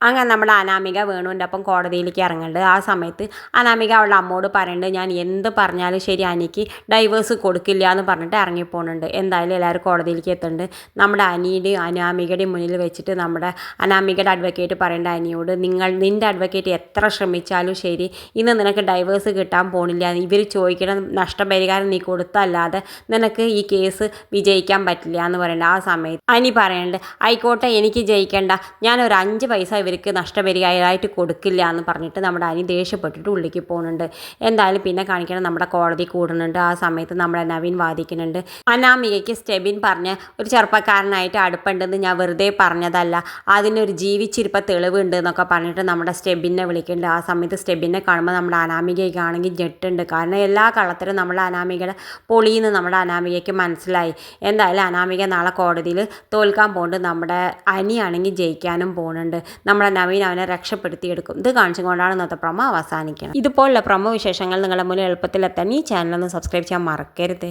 അങ്ങനെ നമ്മുടെ അനാമിക വേണുവിൻ്റെ ഒപ്പം കോടതിയിലേക്ക് ഇറങ്ങുന്നുണ്ട്. ആ സമയത്ത് അനാമിക അവളുടെ അമ്മോട് പറയുന്നുണ്ട്, ഞാൻ എന്ത് പറഞ്ഞാലും ശരി അനിക്ക് ഡൈവേഴ്സ് കൊടുക്കില്ല എന്ന് പറഞ്ഞിട്ട് ഇറങ്ങിപ്പോകുന്നുണ്ട്. എന്തായാലും എല്ലാവരും കോടതിയിലേക്ക് എത്തുന്നുണ്ട്. നമ്മുടെ അനിയുടെയും അനാമികയുടെയും മുന്നിൽ വെച്ചിട്ട് നമ്മുടെ അനാമികയുടെ അഡ്വക്കേറ്റ് പറയേണ്ട അനിയോട്, നിൻ്റെ അഡ്വക്കേറ്റ് എത്ര ശ്രമിച്ചാലും ശരി ഇന്ന് നിനക്ക് ഡൈവേഴ്സ് കിട്ടാൻ പോണില്ല. ഇവർ ചോദിക്കണ നഷ്ടപരിഹാരം നീ കൊടുത്തല്ലാതെ നിനക്ക് ഈ കേസ് വിജയിക്കാൻ പറ്റില്ല എന്ന് പറയുന്നുണ്ട്. ആ സമയത്ത് അനി പറയുന്നുണ്ട്, ആയിക്കോട്ടെ എനിക്ക് ജയിക്കേണ്ട, ഞാനൊരു 5 പൈസ ഇവർക്ക് നഷ്ടപരിഹാരമായിട്ട് കൊടുക്കില്ല എന്ന് പറഞ്ഞിട്ട് നമ്മുടെ അനി ദേഷ്യപ്പെട്ടിട്ട് ഉള്ളിലേക്ക് പോകുന്നുണ്ട്. എന്തായാലും പിന്നെ കാണിക്കണം നമ്മുടെ കോടതി കൂടുന്നുണ്ട്. ആ സമയത്ത് നമ്മുടെ നവീൻ വാദിക്കുന്നുണ്ട്, അനാമികയ്ക്ക് സ്റ്റെബിൻ പറഞ്ഞ ഒരു ചെറുപ്പക്കാരനായിട്ട് അടുപ്പുണ്ടെന്ന് ഞാൻ വെറുതെ പറഞ്ഞതല്ല, അതിനൊരു ജീവിച്ചിരിപ്പ തെളിവുണ്ട് എന്നൊക്കെ പറഞ്ഞിട്ട് നമ്മുടെ സ്റ്റെബിനെ വിളിക്കുന്നുണ്ട്. ആ സമയത്ത് സ്റ്റെബിനെ കാണുമ്പോൾ നമ്മുടെ അനാമികയ്ക്കാണെങ്കിൽ ഞെട്ടുണ്ട്. കാരണം എല്ലാ കള്ളത്തരും നമ്മുടെ അനാമികയുടെ പൊളിയെന്ന് നമ്മുടെ അനാമികയ്ക്ക് മനസ്സിലായി. എന്തായാലും അനാമിക നാളെ കോടതിയിൽ തോൽക്കാൻ പോകുന്നുണ്ട്. നമ്മുടെ അനിയാണെങ്കിൽ ജയിക്കാനും പോകുന്നുണ്ട്. നമ്മുടെ നവീൻ അവനെ രക്ഷപ്പെടുത്തിയെടുക്കും. ഇത് കാണിച്ചുകൊണ്ടാണ് ഇന്നത്തെ പ്രൊമോ അവസാനിക്കുന്നത്. ഇതുപോലുള്ള പ്രൊമോ വിശേഷങ്ങൾ നിങ്ങളുടെ മുന്നിൽ എളുപ്പത്തിലെത്താൻ ഈ ചാനലൊന്ന് സബ്സ്ക്രൈബ് ചെയ്യാൻ മറക്കരുത്.